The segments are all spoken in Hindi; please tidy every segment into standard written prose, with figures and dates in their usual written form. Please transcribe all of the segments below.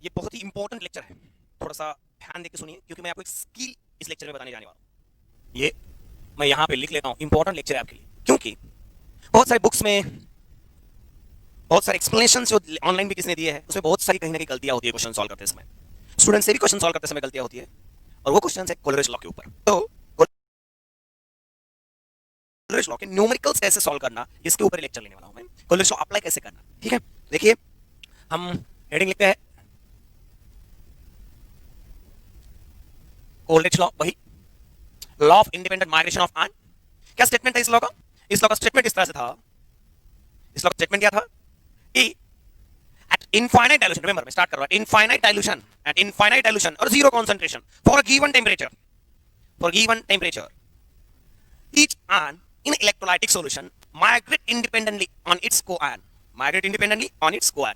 ये बहुत ही इंपॉर्टेंट लेक्चर है, थोड़ा सा ध्यान देकर सुनिए क्योंकि मैं आपको एक स्किल इस लेक्चर में बताने जाने वाला हूँ। ये मैं यहाँ पे लिख लेता हूँ, इंपॉर्टेंट लेक्चर है आपके लिए, क्योंकि बहुत सारे बुक्स में बहुत सारे एक्सप्लेनेशन जो ऑनलाइन भी किसने दिए हैं उसमें बहुत सारी कहीं ना कहीं गलतियां होती है क्वेश्चन सॉल्व करते समय। स्टूडेंट से भी क्वेश्चन सॉल्व करते समय गलतियां होती है, और वो क्वेश्चन है कोलरिज लॉ के ऊपर। तो कोलरिज लॉ के न्यूमेरिकल्स कैसे सॉल्व करना, इसके ऊपर लेक्चर लेने वाला हूँ मैं। कोलरिज लॉ अप्लाई कैसे करना, ठीक है। देखिए हम हेडिंग लिखते हैं कोलरिज लॉ, वही law of independent migration of art. क्या स्टेटमेंट है इस लॉ का? इस लॉ का स्टेटमेंट इस तरह से था, इस लॉ का स्टेटमेंट क्या था कि at infinite dilution, remember मैं स्टार्ट कर रहा हूं, infinite dilution, at infinite dilution or zero concentration for a given temperature, each ion in electrolytic solution migrate independently on its co-ion,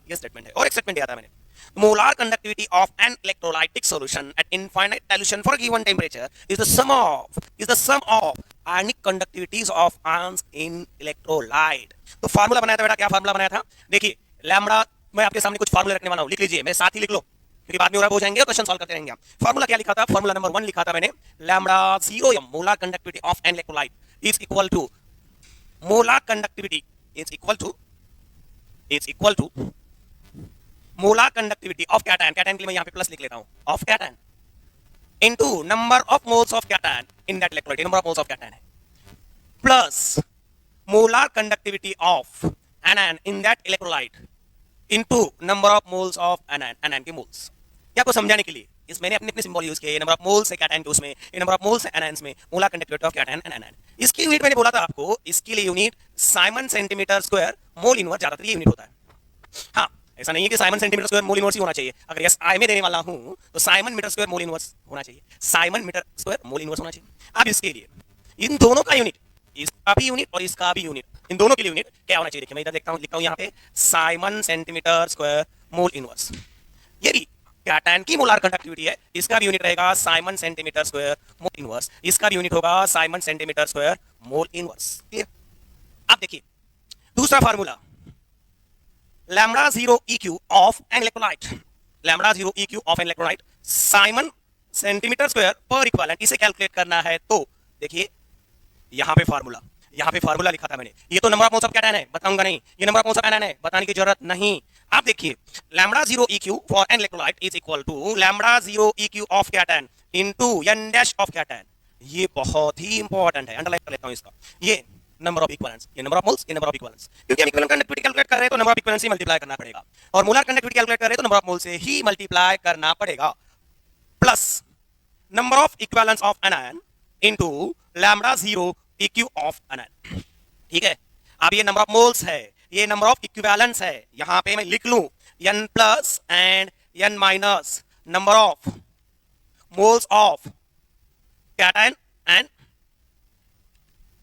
ये स्टेटमेंट है। और एक स्टेटमेंट दिया था मैंने, molar conductivity of an electrolytic solution at infinite dilution for a given temperature is the sum of ionic conductivities of ions in electrolyte। तो फार्मूला बनाया था बेटा, क्या फार्मूला बनाया था? देखिए लैम्बडा, मैं आपके सामने कुछ फार्मूले रखने वाला हूं, लिख लीजिए, मेरे साथ ही लिख लो क्योंकि बाद में और हो जाएंगे, क्वेश्चन सॉल्व करते रहेंगे। फार्मूला क्या लिखा था? फार्मूला नंबर 1 लिखा था मैंने, lambda 0m molar conductivity of an electrolyte is equal to molar conductivity is equal to molar conductivity of cation, cation के लिए मैं यहां पे प्लस लिख लेता हूं, of cation into number of moles of cation in that electrolyte, number of moles of cation है, plus molar conductivity of anion in that electrolyte into number of moles of anion, anion के मोल्स। क्या आपको समझाने के लिए इस मैंने अपने अपने सिंबल यूज किए, नंबर ऑफ मोल्स है कैटायन के उसमें, ये नंबर ऑफ मोल्स है एनायंस में, molar conductivity of cation and anion. इसकी यूनिट मैंने बोला था आपको, इसके लिए unit siemens centimetre square mole inverse, ज्यादातर ये यूनिट होता है। हाँ, ऐसा नहीं है कि siemens centimetre square mole inverse ही होना चाहिए, अगर यस आई में देने वाला हूं तो siemens metre square mole inverse होना चाहिए, siemens metre square mole inverse होना चाहिए। अब इसके लिए इन दोनों का यूनिट, इसका भी यूनिट और इसका भी यूनिट, इन दोनों के लिए यूनिट क्या होना चाहिए? देखिए मैं इधर देखता हूं, लिखता हूं यहां पे Simon centimetre square mole inverse. ये भी कैटायन की मोलर कंडक्टिविटी है, इसका भी यूनिट रहेगा Simon centimetre square mole inverse, इसका भी यूनिट होगा Simon centimetre square mole inverse. Clear? अब देखिए दूसरा formula, lambda 0 EQ of an electrolyte, lambda 0 EQ of an electrolyte Simon centimetre square per equivalent, इसे कैलकुलेट करना है तो देखिए यहां पे फार्मूला लिखा था मैंने, ये तो number of moles of cation है, बताऊंगा नहीं, ये number of moles of anion है, बताने की जरूरत नहीं। आप देखिए lambda 0 EQ for an electrolyte is equal to lambda 0 EQ of cation into n dash of cation. ये बहुत ही इंपॉर्टेंट है, अंडरलाइन कर लेता हूं इसका, ये नंबर ऑफ इक्विवेलेंस, ये नंबर ऑफ मोल्स, ये नंबर ऑफ इक्विवेलेंस, क्योंकि हम इक्विवेलेंट कंडक्टिविटी कैलकुलेट कर रहे हैं तो number of equivalence he multiply करना पड़ेगा, और मोलर कंडक्टिविटी कैलकुलेट कर रहे हैं तो नंबर ऑफ मोल्स से ही मल्टीप्लाई करना पड़ेगा, plus number of equivalence of anion into lambda 0 EQ of anion. ठीक है, अब ये नंबर ऑफ मोल्स है, ये नंबर ऑफ इक्विवेलेंस है, यहां पे मैं लिख लूं n plus and n minus number of moles of cation and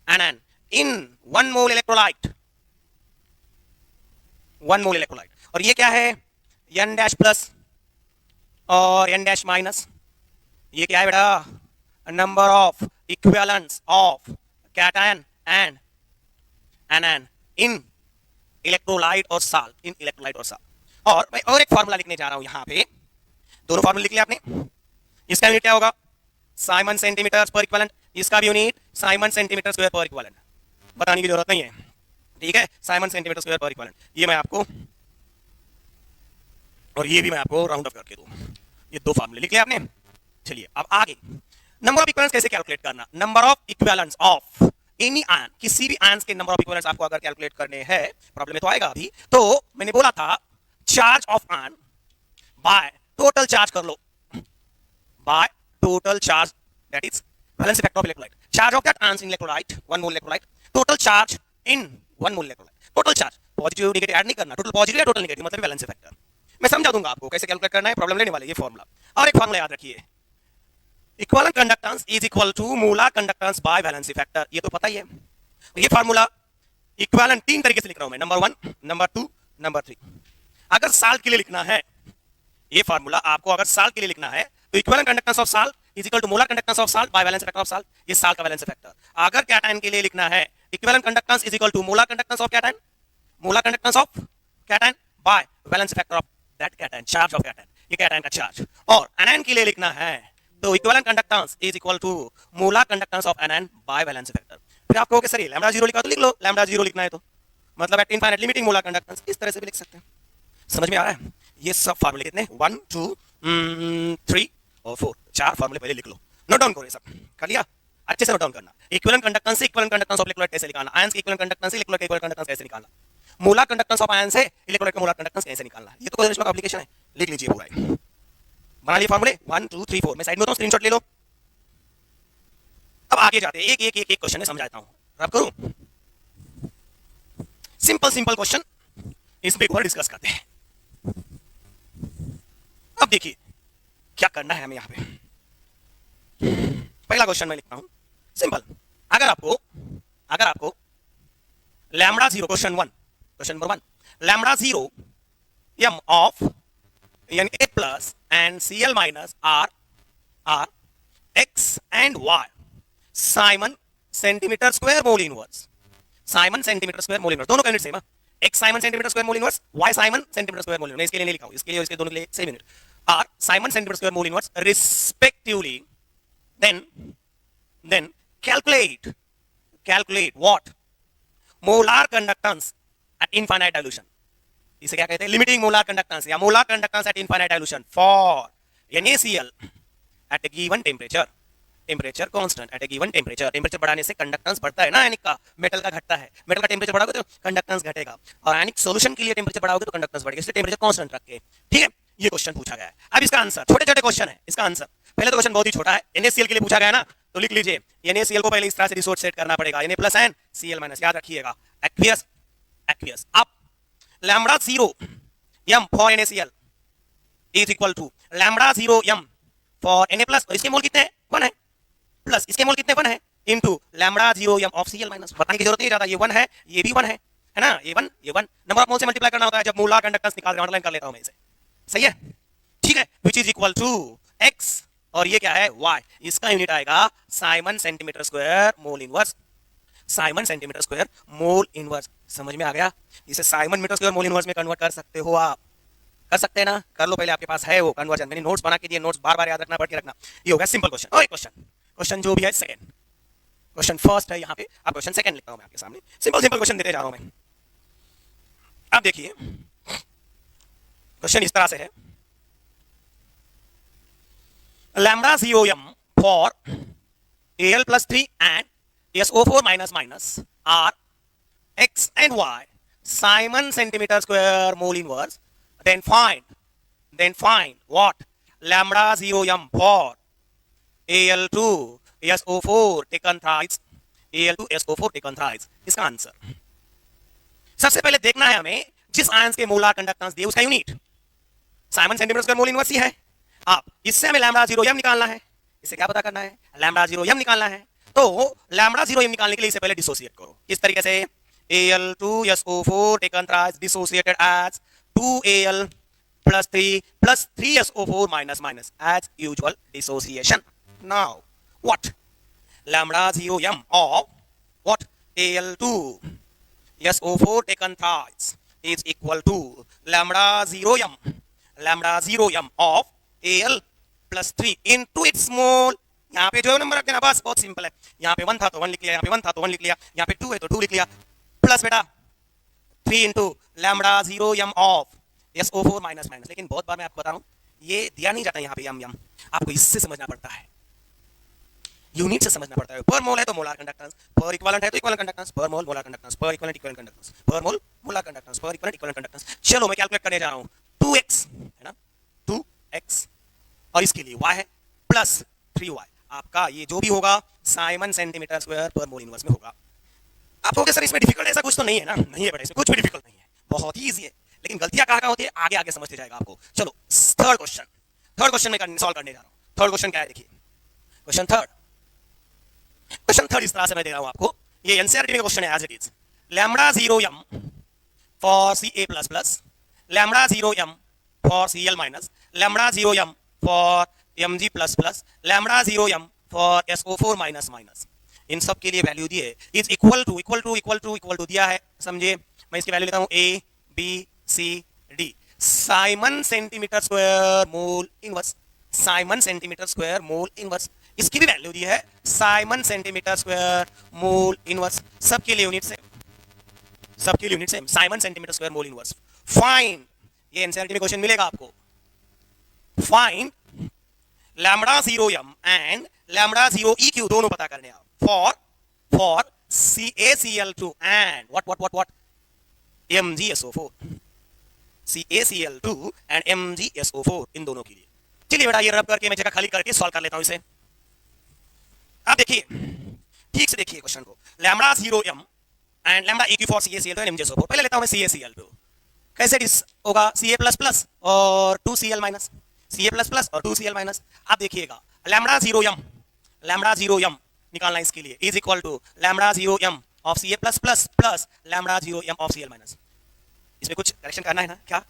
anion in 1 mole electrolyte, 1 mole electrolyte. और ये क्या है? n डैश प्लस और n डैश माइनस, ये क्या है बेटा? Number of equivalence of cation and anion in electrolyte और साल्ट, इन इलेक्ट्रोलाइट और साल्ट। और मैं और एक फार्मूला लिखने जा रहा हूं यहां पे, दोनों फार्मूला लिख लिया आपने। इसका यूनिट क्या होगा? साइमन सेंटीमीटर पर इक्विवेलेंट, इसका भी unit siemens centimetre square per equivalent, बताने की जरूरत नहीं है, ठीक है, Simon centimetre square per equivalent. ये मैं आपको, और ये भी मैं आपको राउंड ऑफ करके दूं, ये दो फार्मूले लिख लिया आपने। चलिए अब आगे, नंबर ऑफ इक्विवेलेंस कैसे कैलकुलेट करना? Number of equivalence of any ion, किसी भी आयंस के नंबर ऑफ इक्विवेलेंस आपको अगर कैलकुलेट करने हैं, प्रॉब्लम में तो आएगा अभी, तो मैंने बोला था charge of ion by total charge कर लो, by total charge, that is valence factor of electrolyte, charge of that ions in electrolyte 1 mole electrolyte, total charge in 1 mole electrolyte, total charge, positive negative add नहीं करना, टोटल पॉजिटिव या टोटल नेगेटिव मतलब वैलेंस फैक्टर। मैं समझा दूंगा आपको कैसे कैलकुलेट करना है, प्रॉब्लम लेने वाले ये फार्मूला। और एक फार्मूला याद रखिए, equivalent conductance is equal to molar conductance by valency factor, ये तो पता ही है। ये फार्मूला इक्विवेलेंट 3 तरीके से लिख रहा हूं मैं, नंबर 1, नंबर 2, नंबर 3। अगर साल्ट के लिए लिखना है ये फार्मूला आपको, अगर साल्ट के लिए लिखना है तो equivalent conductance of salt is equal to molar conductance of salt by valence factor of salt, ये साल्ट का वैलेंस फैक्टर। अगर कैटायन के लिए लिखना है equivalent conductance is equal to molar conductance of cation, molar conductance of cation by valence factor of that cation, charge of cation, ये कैटायन का चार्ज, और एनायन के लिए लिखना है तो equivalent conductance is equal to molar conductance of anion by valence factor. फिर आप कहोगे सर ये लैम्डा जीरो लिखा तो लिख लो, लैम्डा जीरो लिखना है तो मतलब eight infinite limiting molar conductance, इस तरह से भी लिख सकते हैं। समझ में आ रहा है? ये सब फार्मूले कितने 1 2 3 और 4, 4 फार्मूले पहले लिख लो, नोट डाउन करो, ये सब कर लिया, अच्छे से नोट डाउन करना। इक्विवेलेंट कंडक्टेंस से इक्विवेलेंट कंडक्टेंस ऑफ इलेक्ट्रोलाइट कैसे निकालना, आयंस के इक्विवेलेंट कंडक्टेंस से इलेक्ट्रोलाइट के इक्विवेलेंट कंडक्टेंस कैसे निकालना, मोलर कंडक्टेंस ऑफ आयन से इलेक्ट्रोलाइट का मोलर कंडक्टेंस कैसे निकालना, ये तो कोई इसमें एप्लीकेशन है, लिख लीजिए पूरा ही। बना लिए फार्मूले 1 2 3 4, मैं साइड में होता हूं, स्क्रीनशॉट ले लो। अब आगे जाते हैं, एक क्वेश्चन में समझाता हूं, रब करूं, सिंपल क्वेश्चन इस पे एक बार डिस्कस करते हैं। अब देखिए क्या करना है हमें यहां पे। पहला क्वेश्चन मैं लिखता हूं सिंपल, अगर आपको lambda zero, question number 1, lambda zero m of Na plus and Cl minus r x and y siemens centimetre square mole inverse, siemens centimetre square mole inverse, दोनों का यूनिट सेम है, x Simon centimetre square mole inverse, y siemens centimetre square mole inverse, इसके लिए नहीं लिखा हूं, इसके लिए इसके दोनों के लिए same unit, r Simon centimetre square mole inverse respectively, then calculate what molar conductance at infinite dilution, इसे क्या कहते हैं, लिमिटिंग मोलर कंडक्टेंस या molar conductance at infinite dilution for NaCl at a given temperature constant at a given temperature बढ़ाने से कंडक्टेंस बढ़ता है ना, आयनिक का, मेटल का घटता है, मेटल का टेम्परेचर बढ़ाओगे तो कंडक्टेंस घटेगा, और आयनिक सॉल्यूशन के लिए टेम्परेचर बढ़ाओगे तो कंडक्टेंस बढ़ेगा, इसलिए टेम्परेचर कांस्टेंट रख के, ठीक है, ये क्वेश्चन पूछा गया है। अब इसका आंसर, छोटे क्वेश्चन है, इसका आंसर, पहले तो क्वेश्चन बहुत ही छोटा है, NaCl के लिए पूछा गया है ना, तो लिख लीजिए NaCl को पहले इस तरह से रिसोर्स सेट करना पड़ेगा, Na plus and Cl minus, याद रखिएगा, एक्वियस। अब lambda zero m for NaCl is equal to lambda 0 m for Na plus, और इसके मोल कितने हैं 1 है, प्लस इसके मोल कितने 1 है, into lambda 0 m of Cl minus, बताने की जरूरत नहीं ज्यादा, ये 1 है, ये भी 1 है ना, ये 1 नंबर ऑफ मोल से मल्टीप्लाई करना होता है जब मोलर कंडक्टेंस निकाल रहे, अंडरलाइन कर लेता हूं मैं इसे, सही है, ठीक है, which is equal to x, और ये क्या है y, इसका यूनिट आएगा siemens centimetre square mole inverse, siemens centimetre square mole inverse, समझ में आ गया, इसे siemens metre square mole inverse में कन्वर्ट कर सकते हो आप, कर सकते हैं ना, कर लो, पहले आपके पास है वो कन्वर्जन, मैंने नोट्स बना के दिए, नोट्स बार-बार याद रखना, पढ़ के रखना, ये हो गया सिंपल क्वेश्चन। और एक क्वेश्चन जो भी है सेकंड, क्वेश्चन फर्स्ट है यहाँ पे, अब क्वेश्चन सेकंड लिखता हूं मैं आपके सामने, सिंपल क्वेश्चन देते जा रहा हूं मैं। अब देखिए क्वेश्चन इस तरह से है, lambda 0 m for Al plus 3 and SO4 minus R x and y Simon centimeter square mole inverse, then find what lambda 0 m for Al2 SO4 taken thrice, Al2 SO4 taken thrice, इसका आंसर। सबसे पहले देखना है हमें जिस आयंस के मोलर कंडक्टेंस दिए उसका unit siemens centimetre square mole inverse ही है। आप इससे हमें लैम्बडा 0 m निकालना है, इसे क्या पता करना है, लैम्बडा 0 m निकालना है, तो लैम्बडा 0 m निकालने के लिए इसे पहले डिसोसिएट करो, किस तरीके से, Al2SO4 taken thrice dissociated as 2Al plus 3SO4 minus as usual dissociation. Now what, lambda 0 m of what, Al2SO4 taken thrice is equal to lambda 0 m of Al plus 3 into its mole, यहाँ पे जो नंबर रख देना, बस बहुत सिंपल है, यहाँ पे 1 था तो 1 लिख लिया, यहाँ पे 1 था तो 1 लिख लिया, यहाँ पे 2 है तो 2 लिख लिया, प्लस बेटा 3 into lambda 0 m of SO4 minus, लेकिन बहुत बार मैं आपको बता रहा हूँ ये दिया नहीं जाता यहाँ पे m, आपको इससे समझना पड़ता है, यूनिट से समझना पड़ता है, पर मोल है तो मोलर कंडक्टेंस, पर इक्विवेलेंट है तो इक्विवेलेंट कंडक्टेंस, पर मोल मोलर कंडक्टेंस, पर इक्विवेलेंट कंडक्टेंस, पर मोल मोलर कंडक्टेंस, पर इक्विवेलेंट कंडक्टेंस। चलो मैं कैलकुलेट करने जा रहा हूँ, 2x है ना, 2x और इसके लिए y है प्लस 3y, आपका ये जो भी होगा साइमन सेंटीमीटर स्क्वायर पर मोल इनवर्स में होगा। आप कहोगे सर इसमें डिफिकल्ट ऐसा कुछ तो नहीं है ना, नहीं है बेटा, इसमें कुछ भी डिफिकल्ट नहीं है, बहुत ही इजी है, लेकिन गलतियां कहाँ होती है आगे आगे समझते जाएगा आपको। चलो थर्ड क्वेश्चन में सॉल्व करने जा रहा हूँ। थर्ड क्वेश्चन क्या है, देखिए क्वेश्चन थर्ड इस तरह से मैं दे रहा हूँ आपको, ये एनसीईआरटी में क्वेश्चन है as it is, lambda 0 m for Ca++, lambda 0 m for Cl minus, lambda 0 m for Mg++, lambda 0 m for SO4 minus, इन सब के लिए वैल्यू दिए, इज इक्वल टू दिया है, समझे, मैं इसकी वैल्यू लेता हूं A B C D, Simon centimetre square mole inverse, siemens centimetre square mole inverse, इसकी भी वैल्यू दी है Simon centimetre square mole inverse, सबके लिए यूनिट सेम, सबके लिए unit same, Simon centimetre square mole inverse. Find, ये एनसीईआरटी में क्वेश्चन मिलेगा आपको, find lambda 0m and lambda 0eq दोनों पता करने आप for CaCl2 and what MgSO4, CaCl2 and MgSO4 इन दोनों के लिए। चलिए बेटा ये रब करके मैं जगह खाली करके सॉल्व कर लेता हूं इसे। अब देखिए ठीक से देखिए क्वेश्चन को, lambda 0m and lambda eq for CaCl2 and MgSO4। पहले लेता हूं मैं CaCl2, कैसे डिस होगा Ca++ और 2Cl- Ca++ और 2Cl-। आप देखिएगा लैम्बडा 0m निकालना इसके लिए is equal to lambda 0m of Ca++ plus lambda 0m of Cl-। इसमें कुछ करेक्शन करना है ना, क्या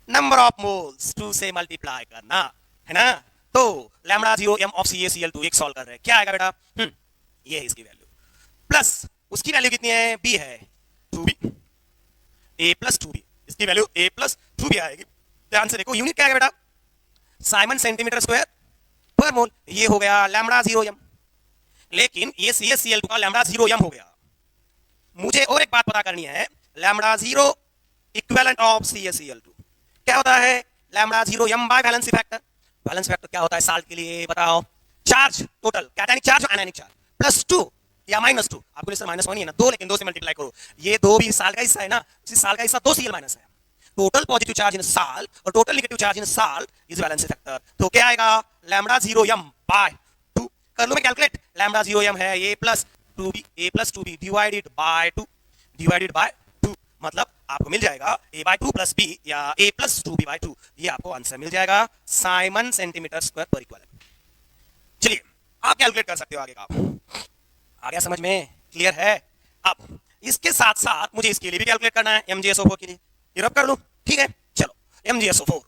नंबर ऑफ मोल्स 2 से मल्टीप्लाई करना है ना। तो लैम्बडा 0m ऑफ CaCl2 एक सॉल्व कर रहे हैं, क्या आएगा बेटा, ये है इसकी वैल्यू, प्लस उसकी वैल्यू कितनी है, b है 2b, a+2b, इसकी वैल्यू a+2b आएगी। ध्यान से देखो यूनिट क्या है बेटा, साइमन सेंटीमीटर स्क्वायर पर मोल, ये हो गया लैम्बडा 0m, लेकिन ये CaCl2 का लैम्बडा 0m हो गया। मुझे और एक बात पता करनी है, लैम्बडा 0 इक्विवेलेंट ऑफ CaCl2 क्या होता है, lambda 0m bye valency factor. Valency factor क्या होता है साल्ट के लिए बताओ, चार्ज टोटल, कैटायनिक चार्ज और एनायनिक चार्ज, प्लस 2 या -2, आपको सर -1 ही है ना, 2 लेकिन 2 से मल्टीप्लाई करो, ये 2 भी साल का हिस्सा है ना, इसी साल का हिस्सा 2Cl- है। टोटल पॉजिटिव चार्ज इन साल और टोटल नेगेटिव चार्ज इन साल इज वैलेंसी फैक्टर। तो क्या आएगा, लैम्बडा 0m बाय 2, कर लो मैं कैलकुलेट, लैम्बडा 0m है a+2b डिवाइडेड बाय 2, मतलब आपको मिल जाएगा a/2 + b या a+2b/2, ये आपको आंसर मिल जाएगा Simon centimetre square per equivalent. चलिए आप कैलकुलेट कर सकते हो आगे का, आ गया समझ में, क्लियर है। अब इसके साथ साथ मुझे इसके लिए भी कैलकुलेट करना है, MgSO4 के लिए, ये रब कर लूं, ठीक है। चलो MgSO4,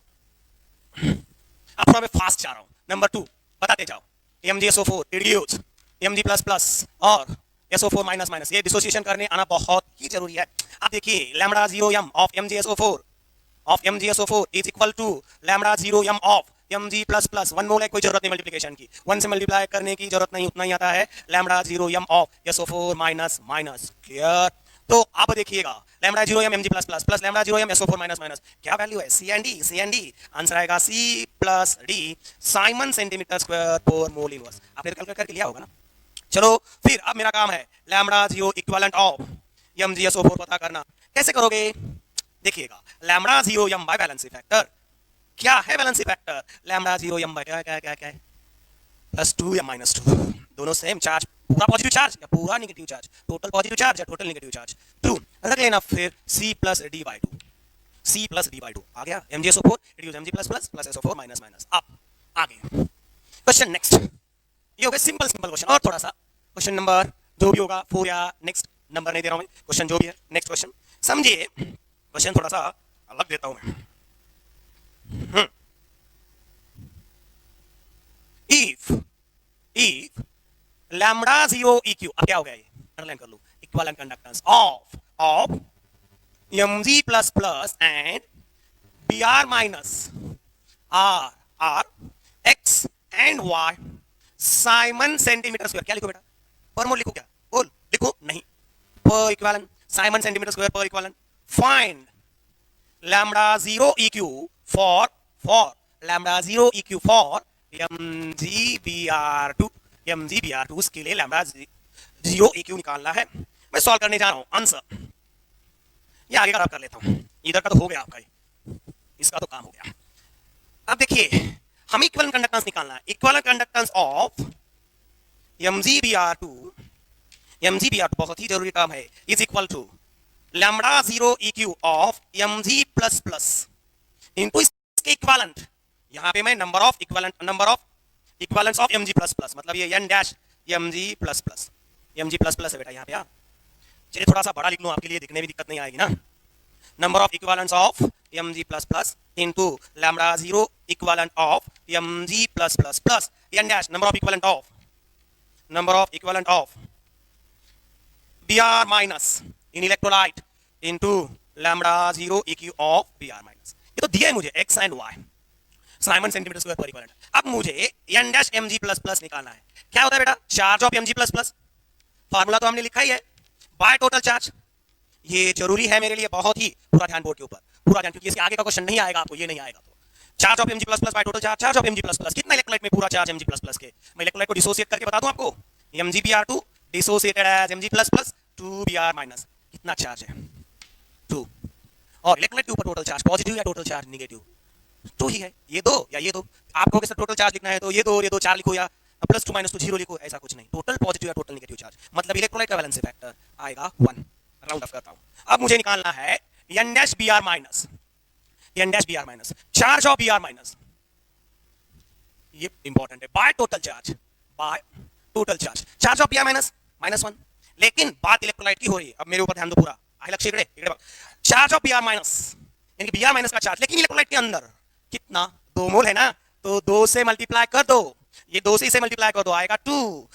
अब थोड़ा मैं फास्ट जा रहा हूं, नंबर 2 बताते जाओ, MgSO4 रिड्यूस Mg++ और SO4-, ये डिसोसिएशन करने आना बहुत ही जरूरी है। आप देखिए lambda 0m of MgSO4 is equal to lambda 0m of Mg++, 1 mole है, कोई जरूरत नहीं मल्टीप्लिकेशन की, 1 से मल्टीप्लाई करने की जरूरत नहीं, उतना ही आता है lambda 0m of SO4-, clear. तो आप देखिएगा lambda 0m Mg++ plus lambda 0m SO4-, क्या वैल्यू है, C&D, आंसर आएगा C+D साइमन सेंटीमीटर स्क्वायर पर मोल इनवर्स। आपने कैलकुलेट करके लिया होगा ना। चलो फिर अब मेरा काम है लैम्बडा 0 इक्विवेलेंट ऑफ MgSO4 पता करना, कैसे करोगे, देखिएगा lambda 0m bye valency factor, क्या है valency factor, lambda 0m bye क्या +2 या -2, दोनों सेम चार्ज, पूरा पॉजिटिव चार्ज या पूरा negative charge, total positive charge या टोटल नेगेटिव चार्ज, 2 रख लेना, फिर C+D/2 आ गया, MgSO4 reduce Mg++ plus SO4-। अब आगे क्वेश्चन नेक्स्ट, ये हो गया सिंपल क्वेश्चन, और थोड़ा सा क्वेश्चन नंबर जो भी होगा 4 या नेक्स्ट नंबर नहीं दे रहा हूं मैं, क्वेश्चन जो भी है नेक्स्ट क्वेश्चन समझिए, क्वेश्चन थोड़ा सा अलग देता हूं मैं। इफ लैम्बडा 0eq, अब क्या हो गया, ये अंडरलाइन कर लो, equivalent conductance of Mg++ and Br- R X and Y siemens centimetre square, क्या लिखो बेटा, पर मोल लिखो, क्या बोल लिखो, नहीं, पर equivalent, siemens centimetre square per equivalent. Find lambda 0eq for lambda 0eq for MgBr2 उसके लिए लैम्बडा 0eq निकालना है, मैं सॉल्व करने जा रहा हूं, आंसर ये आगे का कर लेता हूं, इधर का तो हो गया आपका, इसका तो काम हो गया। अब देखिए हमें इक्विवेलेंट कंडक्टेंस निकालना है, इक्विवेलेंट कंडक्टेंस ऑफ MgBr2 बहुत ही जरूरी काम है, is equal to lambda 0eq of Mg++ into इसके इक्विवेलेंट, यहां पे मैं number of equivalents of Mg++, मतलब ये n डैश Mg++ है बेटा यहाँ पे। चलिए थोड़ा सा बड़ा लिख लूं आपके लिए दिखने में दिक्कत नहीं आएगी ना, number of equivalents of Mg++ into lambda 0 equivalent of Mg++ plus n dash number of equivalent of Br- in electrolyte into lambda 0 eq of Br-, ये तो दिया है मुझे x and y siemens centimetre square per equivalent. अब मुझे n dash mg plus plus निकालना है। क्या होता है बेटा? Charge of mg plus plus, formula तो हमने लिखा ही है, बाय टोटल चार्ज। ये जरूरी है मेरे लिए बहुत ही, पूरा ध्यान बोर्ड के ऊपर, पूरा ध्यान, क्योंकि इसके आगे का क्वेश्चन नहीं आएगा आपको, ये नहीं आएगा। तो charge of mg plus plus by total charge, charge of mg plus plus कितना इलेक्ट्रोलाइट में पूरा चार्ज mg प्लस प्लस के, मैं इलेक्ट्रोलाइट को डिसोसिएट करके बता दूं आपको, mgBr2 dissociated as mg plus plus 2Br minus, कितना चार्ज है 2, और इलेक्ट्रोलाइट के ऊपर टोटल चार्ज पॉजिटिव या टोटल चार्ज नेगेटिव, 2 ही है। ये दो या ये दो, आप कहोगे सर टोटल चार्ज लिखना है तो ये दो 4 लिखो या प्लस 2 माइनस 2 0 लिखो, ऐसा कुछ नहीं, टोटल पॉजिटिव या टोटल नेगेटिव चार्ज, मतलब इलेक्ट्रोलाइट का वैलेंसी फैक्टर आएगा 1, राउंड ऑफ करता हूं। अब मुझे निकालना है n dash Br minus, n dash Br minus charge of Br minus, ये इंपॉर्टेंट है, bye total charge, by total charge, charge of Br minus -1, लेकिन बात इलेक्ट्रोलाइट की हो रही है, अब मेरे ऊपर ध्यान दो पूरा, आई लक्ष्य इकड़े चार्ज ऑफ Br माइनस, यानी कि Br माइनस का चार्ज, लेकिन इलेक्ट्रोलाइट के अंदर कितना, 2 मोल है ना, तो 2 से मल्टीप्लाई कर दो, ये 2 से इसे मल्टीप्लाई कर दो, आएगा 2।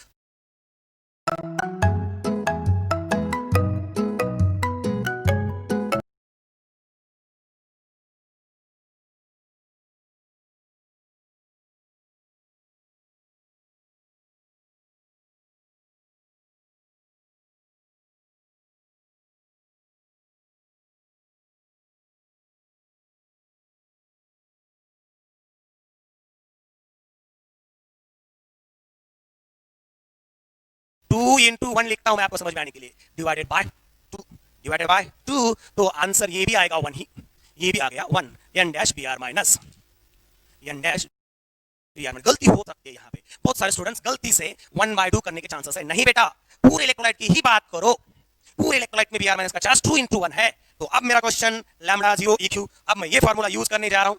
2 into 1 लिखता हूं मैं आपको समझ में आने के लिए, डिवाइडेड बाय 2, तो आंसर ये भी आएगा 1 ही, ये भी आ गया 1, n dash Br minus, n dash Br minus. गलती हो सकती है यहाँ पे, बहुत सारे स्टूडेंट्स गलती से 1/2 करने के चांसेस है, नहीं बेटा, पूरे इलेक्ट्रोलाइट की ही बात करो, पूरे इलेक्ट्रोलाइट में Br माइनस का चार्ज 2 into 1 है। तो अब मेरा क्वेश्चन लैम्डा 0 EQ, अब मैं ये फार्मूला यूज करने जा रहा हूं,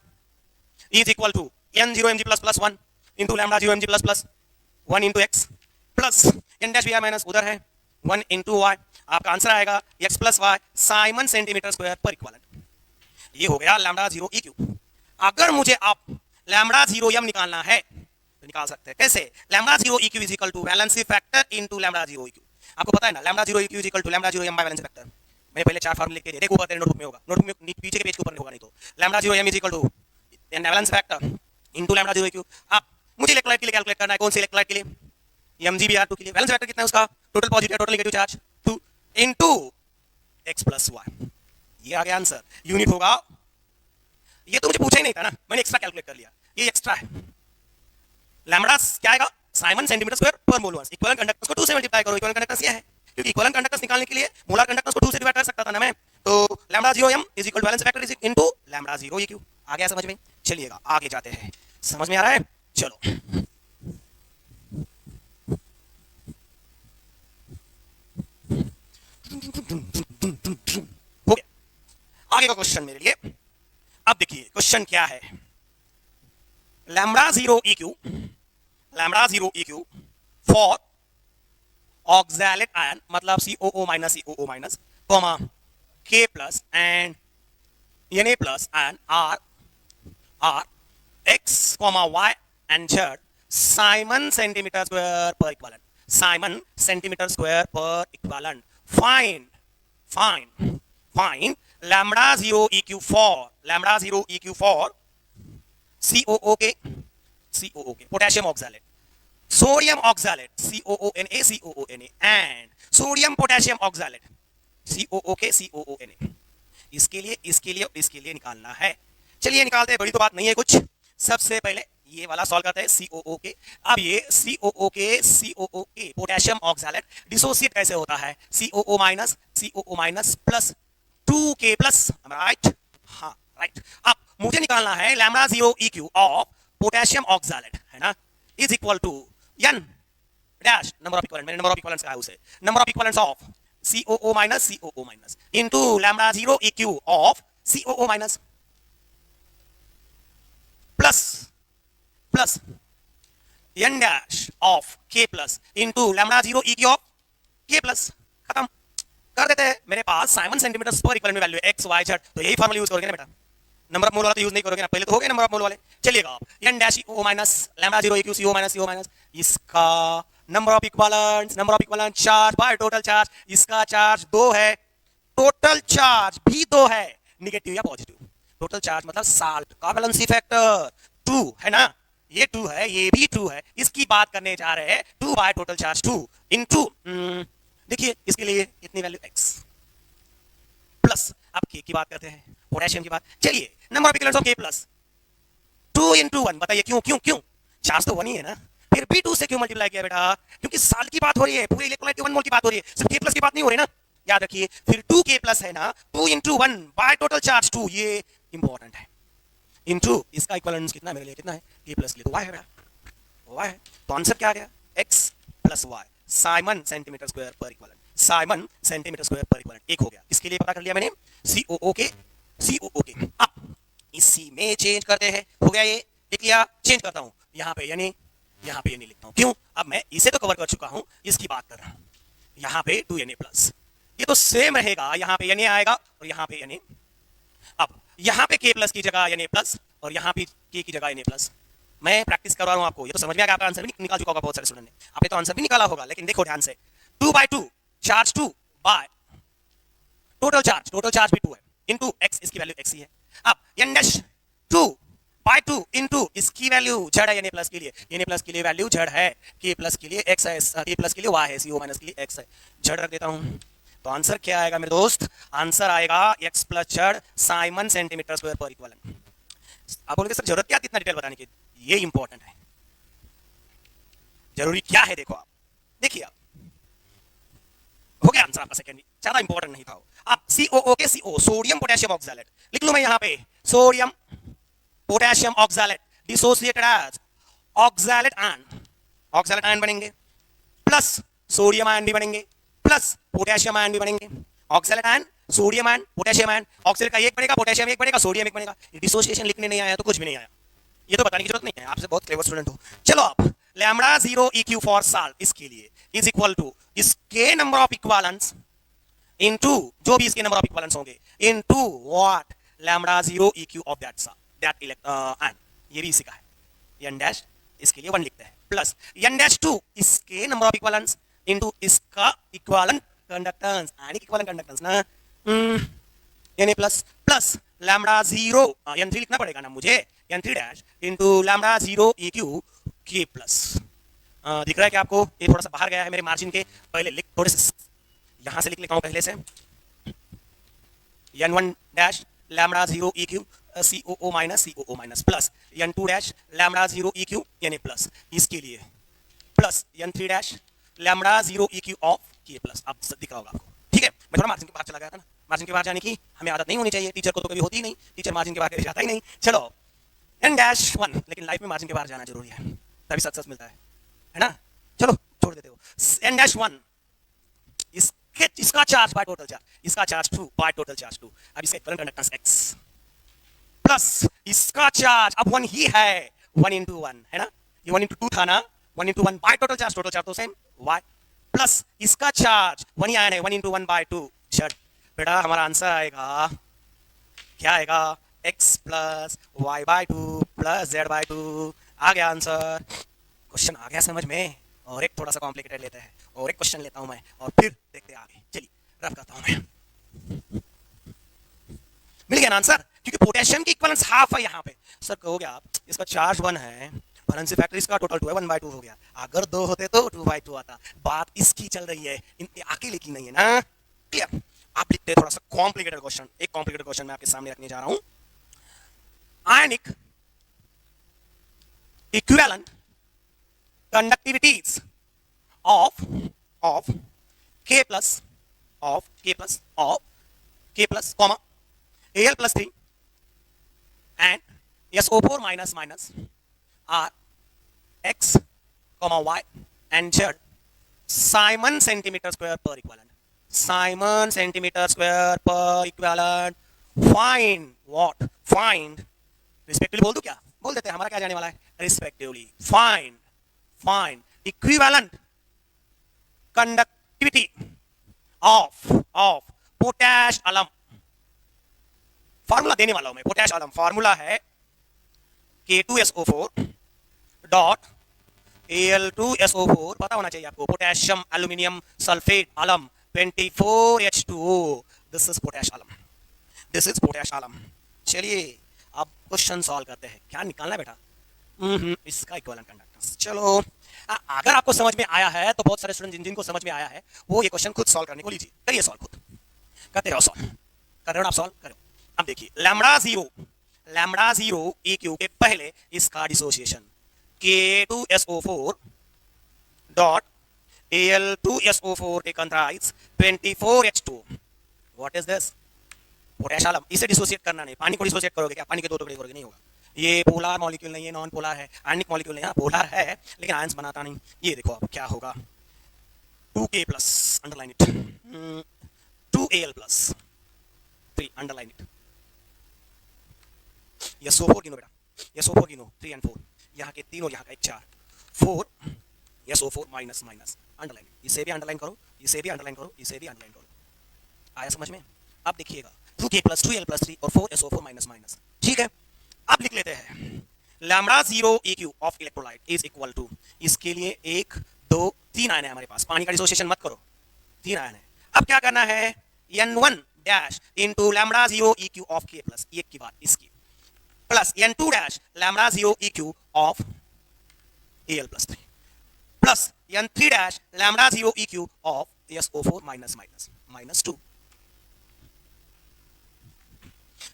is equal to n0 mg plus plus 1 into lambda 0 mg plus plus 1 into x plus n dash Br minus उधर है 1 इंटू y, आपका आंसर आएगा x plus y siemens centimetre square per equivalent. ये हो गया लैम्डा 0 EQ। अगर मुझे आप लैम्डा 0 m निकालना है तो निकाल सकते हैं, कैसे? Lambda 0 EQ is equal to valency factor into lambda 0 EQ। आपको पता है ना, lambda 0 EQ is equal to lambda 0 m by valency factor. मैंने पहले 4 फार्मूले लिख के दिए, देखो ऊपर तेरे नोटबुक में होगा, नोटबुक में पीछे के पेज के ऊपर नहीं होगा, नहीं तो lambda 0 m is equal to valency factor into lambda 0 EQ। अब मुझे इलेक्ट्रोलाइट के लिए कैलकुलेट करना है, कौन से इलेक्ट्रोलाइट के लिए? mgBr2 के लिए वैलेंस फैक्टर कितना है उसका, total positive total negative charge 2 into x plus y, ये आ गया आंसर। यूनिट होगा, ये तो मुझे पूछा ही नहीं था ना, मैंने एक्स्ट्रा कैलकुलेट कर लिया, ये एक्स्ट्रा है। लैम्डा क्या आएगा? साइमन सेंटीमीटर स्क्वायर पर मोल मास, इक्विवेलेंट कंडक्टेंस को 2 से मल्टीप्लाई करो, इक्विवेलेंट कंडक्टेंस ये है, क्योंकि इक्विवेलेंट कंडक्टेंस निकालने के लिए मोलर कंडक्टेंस को 2 से डिवाइड कर सकता था ना मैं, तो lambda 0 m is equal to valence factor is into lambda 0 EQ। आ गया समझ में? चलिएगा आगे जाते हैं, समझ में आ रहा है? चलो हो गया, आगे का क्वेश्चन मेरे लिए। अब देखिए क्वेश्चन क्या है, lambda 0 EQ for oxalate ion, मतलब COO minus comma K plus and Na plus and R X Y and Z Simon centimetre square per equivalent, siemens centimetre square per equivalent. Find lambda 0 EQ for COO के potassium oxalate, sodium oxalate COONA and sodium potassium oxalate COO के COONA। इसके लिए निकालना है। चलिए निकालते हैं, बड़ी तो बात नहीं है कुछ। सबसे पहले ये वाला सॉल्व करते हैं COO के। अब ये COO के पोटेशियम ऑक्सैलेट डिसोसिएट कैसे होता है? COO minus plus 2K plus, right? हाँ राइट। अब मुझे निकालना है lambda 0 EQ of potassium oxalate, है ना, is equal to n dash number of equivalent, मैंने नंबर ऑफ इक्विवेलेंट्स कहा उसे, number of equivalents of COO minus into lambda 0 EQ of COO minus plus n dash of K plus into lambda 0 EQ of K plus. खत्म कर देते हैं। मेरे पास साइमन सेंटीमीटर पर इक्विवेलेंट में वैल्यू है x y z, तो यही फार्मूला यूज करोगे ना बेटा, नंबर ऑफ मोल वाला तो यूज नहीं करोगे ना, पहले तो हो गए नंबर ऑफ मोल वाले। चलिएगा आप n dash CO minus lambda 0 EQ CO minus इसका number of equivalent charge by total charge, इसका चार्ज 2 है, टोटल चार्ज भी 2 है, नेगेटिव या पॉजिटिव। टोटल चार्ज मतलब साल्ट का वैलेंसी फैक्टर 2 है ना, ये 2 है, ये भी 2 है, इसकी बात करने जा रहे हैं 2 बाय टोटल चार्ज 2 इनटू, देखिए इसके लिए इतनी वैल्यू x प्लस, अब k की बात करते हैं, पोटेशियम की बात, चलिए number of equivalents of k plus 2 into 1, बताइए क्यों क्यों क्यों, चार्ज तो 1 ही है ना, फिर भी 2 से क्यों मल्टीप्लाई किया बेटा, क्योंकि साल्ट की बात हो रही है, पूरे इलेक्ट्रोलाइट के 1 मोल की बात हो रही है, सिर्फ k प्लस की बात नहीं हो रही ना, याद रखिए, फिर 2k प्लस है ना, 2 इंटू 1 बाय टोटल चार्ज 2, ये इंपॉर्टेंट है, इंटू इसका इक्विवेलेंस कितना है मेरे लिए, कितना है k प्लस के लिए तो y है बेटा, y है, तो आंसर क्या आ गया, x plus y, siemens centimetre square per equivalent, siemens centimetre square per equivalent, एक हो गया, इसके लिए पता कर लिया मैंने, COO के, अब इसी में चेंज करते हैं, हो गया ये, लिख लिया, चेंज करता हूं, यहाँ पे यानी लिखता हूं, क्यों, अब मैं इसे तो कवर कर चुका हूं, इसकी बात कर रहा हूं, यहाँ पे 2Na प्लस, ये तो सेम रहेगा, यहाँ पे Na आएगा और यहाँ पे Na, अब यहाँ पे k प्लस की जगह Na प्लस और यहाँ पे k की जगह Na प्लस, मैं प्रैक्टिस करवा रहा हूँ आपको, ये तो समझ में आ गया, आपका आंसर भी निकाल चुका होगा बहुत सारे स्टूडेंट ने, आपने तो आंसर भी निकाला होगा, लेकिन देखो ध्यान से, 2 by 2 charge 2 by total charge भी 2 है, इनटू x, इसकी वैल्यू x ही है, अब n डैश 2 बाय 2 इनटू इसकी वैल्यू z है, Na प्लस के लिए, Na प्लस के लिए वैल्यू z है, k प्लस के लिए x है, k प्लस के लिए y है, CO माइनस के लिए x है, z रख देता हूं, तो आंसर क्या आएगा मेरे दोस्त, आंसर आएगा x plus z Simon centimetre square per equivalent. आप बोलोगे सर जरूरत क्या इतना डिटेल बताने की, ये इंपॉर्टेंट है, जरूरी क्या है, देखो आप देखिए, आप हो गया आंसर आपका सेकंड, ज्यादा इंपॉर्टेंट नहीं था, अब COO के CO, सोडियम पोटेशियम ऑक्सैलेट, लिख लूं मैं यहाँ पे, sodium potassium oxalate dissociated as oxalate ion बनेंगे, प्लस सोडियम आयन भी बनेंगे, प्लस पोटेशियम आयन भी बनेंगे, oxalate ion, sodium ion, potassium ion, oxalate का एक बनेगा, पोटेशियम एक बनेगा, सोडियम एक बनेगा, डिसोसिएशन लिखने नहीं आया तो कुछ भी नहीं आया, ये तो बताने की जरूरत नहीं है, आपसे बहुत क्लेवर स्टूडेंट हो, चलो आप लैम्डा 0 EQ फॉर साल्ट, इसके लिए इज इक्वल टू इसके नंबर ऑफ इक्विवेलेंट्स इनटू जो भी इसके नंबर ऑफ इक्विवेलेंट्स होंगे into what lambda 0 EQ of that ion, ये भी इसी का है, n डैश इसके लिए 1 लिखते हैं, प्लस n डैश 2 इसके नंबर ऑफ इक्विवेलेंट्स इनटू इसका इक्विवेलेंट कंडक्टेंस, आयनिक इक्विवेलेंट कंडक्टेंस ना, Na plus plus lambda 0 n3 लिखना पड़ेगा ना मुझे, n3 dash into lambda 0 EQ k plus, दिख रहा है कि आपको, ये थोड़ा सा बाहर गया है मेरे मार्जिन के, पहले लिख, थोड़े से यहां से लिख लेता हूं पहले से, n1 dash lambda 0 EQ COO minus plus n2 dash lambda 0 EQ Na plus, इसके लिए plus n3 dash lambda 0 EQ of k plus, अब दिख रहा होगा आपको, ठीक है, मैं थोड़ा मार्जिन के बाहर चला गया था ना, मार्जिन के बाहर जाने की हमें आदत नहीं होनी चाहिए, टीचर को तो कभी होती ही नहीं, टीचर मार्जिन के बाहर जाता ही नहीं, चलो n डैश 1, लेकिन लाइफ में मार्जिन के बाहर जाना जरूरी है, तभी सक्सेस मिलता है ना, चलो छोड़ देते हो, n डैश 1 इसका चार्ज बाय टोटल चार्ज, इसका चार्ज 2 बाय टोटल चार्ज 2, अब इसका इक्विवेलेंट कंडक्टेंस x प्लस इसका चार्ज अब 1 ही है, 1 इंटू 1 है ना, ये 1 इंटू 2 था ना, 1 इंटू 1 बाय टोटल चार्ज तो सेम y प्लस इसका चार्ज 1 ही आया है, 1 इंटू 1 बाय 2 z, बेटा हमारा आंसर आएगा, क्या आएगा, x plus y by 2 plus z by 2, आ गया आंसर, क्वेश्चन आ गया समझ में, और एक थोड़ा सा कॉम्प्लिकेटेड लेते हैं, और एक क्वेश्चन लेता हूं मैं, और फिर देखते हैं आगे, चलिए रफ करता हूं मैं, मिल गया ना आंसर, क्योंकि पोटेशियम की इक्विवेलेंस हाफ है यहाँ पे, सर कहोगे आप इसका चार्ज 1 है, वैलेंसी फैक्टर इसका टोटल 2 है, 1 बाय 2 हो गया, अगर 2 होते तो 2 बाय 2 आता, बात इसकी चल रही है, अकेले की नहीं है ना, क्लियर, आप लिखते हैं थोड़ा सा कॉम्प्लिकेटेड क्वेश्चन, एक कॉम्प्लिकेटेड क्वेश्चन मैं आपके सामने रखने जा रहा हूं, आयनिक equivalent conductivities of K plus comma Al plus 3 and SO4 minus are x comma y and z Simon centimeter square per equivalent, Simon centimeter square per equivalent, find what, find respectively, बोल दूं क्या, बोल देते हैं, हमारा क्या जाने वाला है, respectively find equivalent conductivity of potash alum, formula देने वाला हूं मैं, पोटैश अलम फार्मूला है K2SO4 डॉट Al2SO4, पता होना चाहिए आपको, पोटेशियम एल्यूमिनियम सल्फेट अलम 24H2O, दिस इज पोटैश अलम, चलिए अब क्वेश्चन सॉल्व करते हैं। क्या निकालना है बेटा? इसका इक्विवेलेंट कंडक्टेंस। चलो अगर आपको समझ में आया है तो बहुत सारे स्टूडेंट जिनको समझ में आया है वो ये क्वेश्चन खुद सॉल्व करने को लीजिए, करिए सॉल्व खुद, करते रहो सॉल्व, कर रहे हो आप सॉल्व करो। अब देखिए लैम्बडा जीरो ई क्यू के पहले इसका डिसोसिएशन K2SO4 डॉट Al2SO4 टेक कंट्राइज 24H2। What is this? Potassium alum. इसे डिसोसिएट करना नहीं, पानी को डिसोसिएट करोगे क्या? पानी के दो टुकड़े करोगे? नहीं होगा। ये पोलर मॉलिक्यूल नहीं है, नॉन पोलर है, आयनिक मॉलिक्यूल नहीं है, पोलर है लेकिन आयंस बनाता नहीं। ये देखो अब क्या होगा, 2K plus underline it, 2Al plus 3 underline it, SO4 गिनो बेटा, SO4 गिनो 3 and 4, यहाँ के तीन और यहाँ का एक 4, 4 SO4 माइनस माइनस अंडरलाइन, इसे भी अंडरलाइन करो, इसे भी अंडरलाइन करो, इसे भी अंडरलाइन करो। आया समझ में? अब देखिएगा 2K प्लस 2Al प्लस 3 और 4 SO4 माइनस माइनस। ठीक है, अब लिख लेते हैं lambda zero EQ of electrolyte is equal to, इसके लिए 1 2 3 आयन है हमारे पास, पानी का डिसोसिएशन मत करो, 3 आयन है। अब क्या करना है, N1 dash into lambda zero EQ of K plus, एक की बात इसकी, plus N2 dash lambda zero EQ of Al plus 3 plus N3 dash lambda zero EQ of SO4 minus minus minus 2।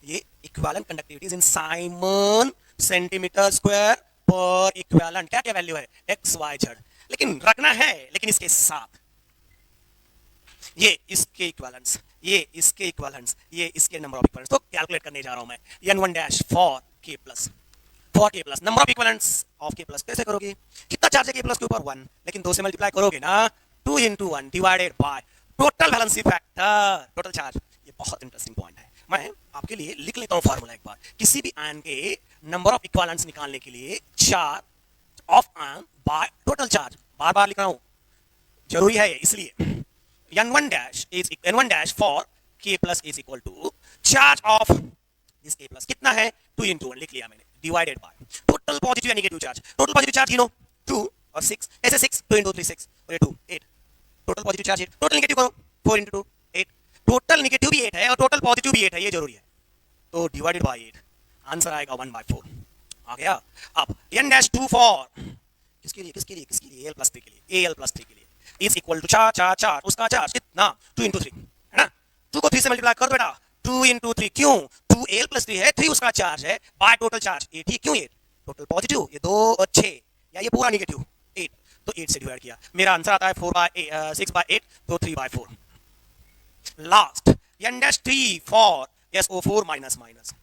ये इक्विवेलेंट कंडक्टिविटीज इन Simon centimetre square per equivalent. क्या क्या वैल्यू है? एक्स वाई जेड, लेकिन रखना है लेकिन इसके साथ ये इसके इक्विवेलेंट्स, ये इसके इक्विवेलेंट्स, ये इसके नंबर ऑफ इक्विवेलेंट्स। तो कैलकुलेट करने जा रहा हूं मैं N1 dash for K plus number of equivalents of K plus. कैसे करोगे? कितना चार्ज है K प्लस के ऊपर? 1, लेकिन 2 से मल्टीप्लाई करोगे ना, 2 into 1 divided by total valency factor, total charge. ये बहुत इंटरेस्टिंग पॉइंट है, मैं आपके लिए लिख लेता हूं फार्मूला एक बार। किसी भी आयन के नंबर ऑफ इक्विवेलेंट्स निकालने के लिए charge of ion by total charge, बार बार लिख रहा हूं, जरूरी है इसलिए। N1 dash for K plus is equal to charge of this K plus कितना है? 2 into 1 लिख लिया मैंने, डिवाइडेड बाय टोटल पॉजिटिव या negative charge. Total positive charge 2 और 6, ऐसे 6, 2 into 3 6 और ये 2 8, total positive charge 8, total negative करो 4 into 2 8, टोटल नेगेटिव भी 8 है और टोटल पॉजिटिव भी 8 है, ये जरूरी है, तो डिवाइडेड बाय 8, आंसर आएगा 1/4 आ गया। अब N dash 2 for किसके लिए Al plus 3 के लिए, Al plus 3 के लिए इज इक्वल टू चार, उसका चार्ज कितना? 2 into 3 है ना, 2 को 3 से मल्टीप्लाई कर दो बेटा, 2 into 3, क्यों? 2Al plus 3 है, 3 उसका चार्ज है, बाय टोटल चार्ज 8 ही, क्यों 8? टोटल पॉजिटिव, ये 2 और 6, या ये पूरा नेगेटिव 8, तो 8 से डिवाइड किया, मेरा आंसर आता है 6/8, तो 3/4। Last N dash 3 for SO4 minus minus,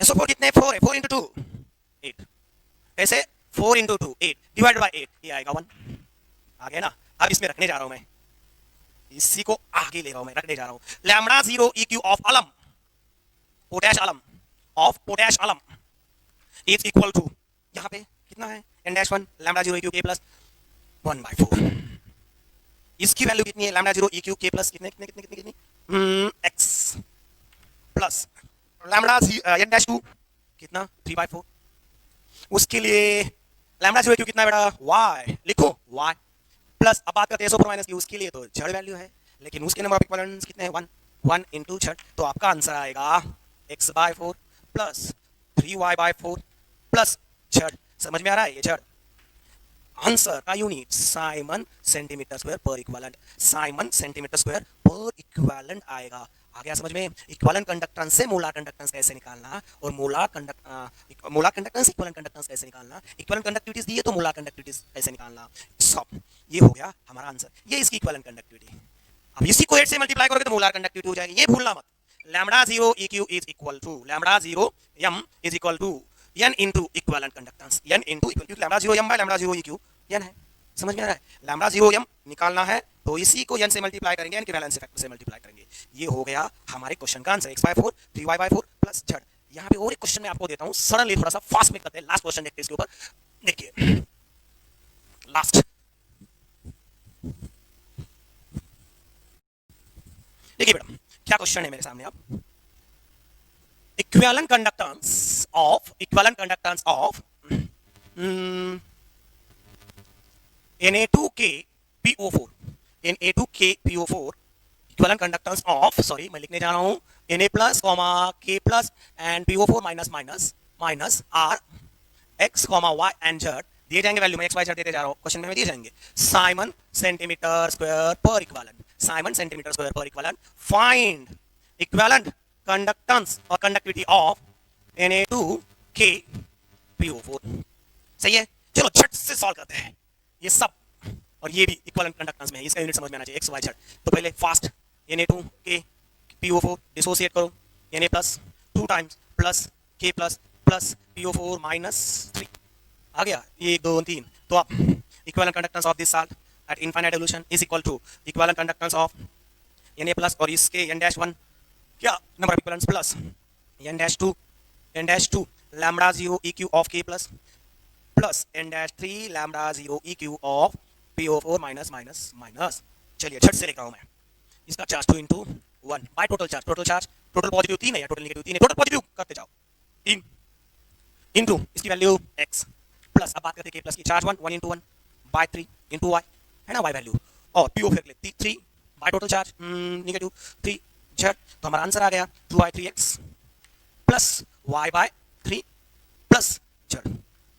SO4 कितने? 4 है, 4 into 2 8, ऐसे 4 into 2 8 डिवाइडेड बाय 8, ये आएगा 1 आ गया ना। अब इसमें रखने जा रहा हूं मैं, इसी को आगे ले रहा हूं मैं, रखने जा रहा हूं लैम्बडा जीरो EQ ऑफ अलम, पोटैश अलम इज इक्वल टू, यहां पे कितना है? N-1 lambda zero EQ K plus 1/4। इसकी वैल्यू कितनी है? Lambda zero EQ K plus कितनी x प्लस लैम्बडा N-2 कितना? 3/4। उसके लिए लैम्बडा जीरो EQ कितना है बेटा? y, लिखो y प्लस, अब बात करते हैं SO4 माइनस की, उसके लिए तो जड़ वैल्यू है, लेकिन उसके नंबर ऑफ इक्विवेलेंट्स कितने हैं? 1 into जड़, तो आपका आंसर आएगा x/4 प्लस 3y/4 प्लस जड़। समझ में आ रहा है? ये जड़ आंसर का unit siemens centimetre square per equivalent, siemens centimetre square per equivalent आएगा। आ गया समझ में? इक्विवेलेंट कंडक्टेंस से मोलार कंडक्टेंस कैसे निकालना, और मोलार कंडक्टेंस इक्विवेलेंट कंडक्टेंस कैसे निकालना, इक्विवेलेंट कंडक्टिविटीज दी है तो मोलार कंडक्टिविटीज कैसे निकालना, सब ये हो गया हमारा आंसर। ये इसकी इक्विवेलेंट कंडक्टिविटी। अब इसी को 8 से मल्टीप्लाई करोगे तो मोलार कंडक्टिविटी हो जाएगी, ये भूलना मत। Lambda zero EQ is equal to lambda zero m is equal to n into equivalent conductance, n into equal lambda zero m by lambda zero EQ n है। समझ में आ रहा है? लैम्बडा जीरो m निकालना है तो इसी को n से मल्टीप्लाई करेंगे, n के वैलेंस फैक्टर से मल्टीप्लाई करेंगे। ये हो गया हमारे क्वेश्चन का answer, x/4 3y/4 plus z। यहाँ पे और एक क्वेश्चन मैं आपको देता हूँ, सडनली थोड़ा सा फास्ट में करते हैं, लास्ट क्वेश्चन देखते हैं इसके ऊपर। देखिए लास्ट, देखिए बेटा क्या क्वेश्चन है मेरे सामने। अब equivalent conductance of Na2K PO4 in A2K PO4 equivalent conductance of, sorry मैं लिखने जा रहा हूं, Na plus comma K plus and PO4 minus minus minus R X comma Y and Z दिए जाएंगे वैल्यू में, एक्स वाई जेड देते जा रहा हूं, क्वेश्चन में दिए जाएंगे। Simon centimetre square per equivalent, siemens centimetre square per equivalent, find equivalent conductance और कंडक्टिविटी ऑफ Na2K PO4। सही है, चलो झट से सॉल्व करते हैं ये सब, और ये भी इक्विवेलेंट कंडक्टेंस में है, इसका यूनिट समझ में आना चाहिए, एक्स वाई जेड। तो पहले फास्ट Na2K PO4 डिसोसिएट करो, Na plus 2 times plus K plus plus PO4 minus 3 आ गया, 1 2 3। तो अब equivalent conductance of this salt at infinite solution is equal to equivalent conductance of Na plus और इसके N-1 क्या number of equivalents plus N-2 lambda 0 EQ of K plus plus N-3 lambda 0 EQ of PO4 minus minus minus. चलिए झट से लिख रहा हूं मैं, इसका charge 2 into 1 bye total charge, total positive 3 है या टोटल नेगेटिव 3 है, टोटल पॉजिटिव करते जाओ 3 इनटू इसकी वैल्यू x प्लस, अब बात करते हैं K प्लस की, charge 1 into 1 by 3 into y है ना, y वैल्यू, और PO फिर ले 3 by total charge negative 3 z। तो हमारा आंसर आ गया 2y3x plus y by 3 plus z।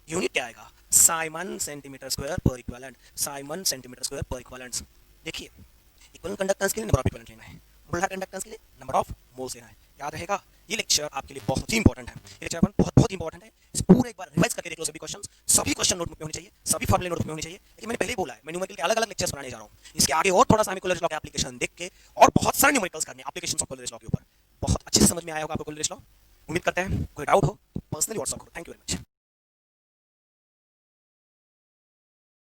Unit क्या आएगा, siemens centimetre square per equivalent, siemens centimetre square per equivalent. देखिए इक्विवेलेंट कंडक्टेंस के लिए नंबर ऑफ इक्विवेलेंट लेना है, मोलर कंडक्टेंस के लिए नंबर ऑफ मोल्स लेना है, याद रहेगा। ये लेक्चर आपके लिए बहुत ही इंपॉर्टेंट है, ये लेक्चर बहुत इंपॉर्टेंट है, इस पूरे एक बार रिवाइज करके देख लो सभी क्वेश्चन नोटबुक में होने चाहिए, सभी फॉर्मूले नोटबुक में होने चाहिए। लेकिन मैंने पहले ही बोला है, मैं न्यूमेरिकल के अलग अलग लेक्चर्स बनाने जा रहा हूं, इसके आगे और थोड़ा सा हमें कोलरिज लॉ के एप्लीकेशन देख के और बहुत सारे न्यूमेरिकल्स करने, एप्लीकेशंस ऑफ कोलरिज लॉ के ऊपर। बहुत अच्छे से समझ में आया होगा आपको कोलरिज लॉ, उम्मीद करते हैं। कोई डाउट हो तो पर्सनली व्हाट्सएप करो। Thank you very much.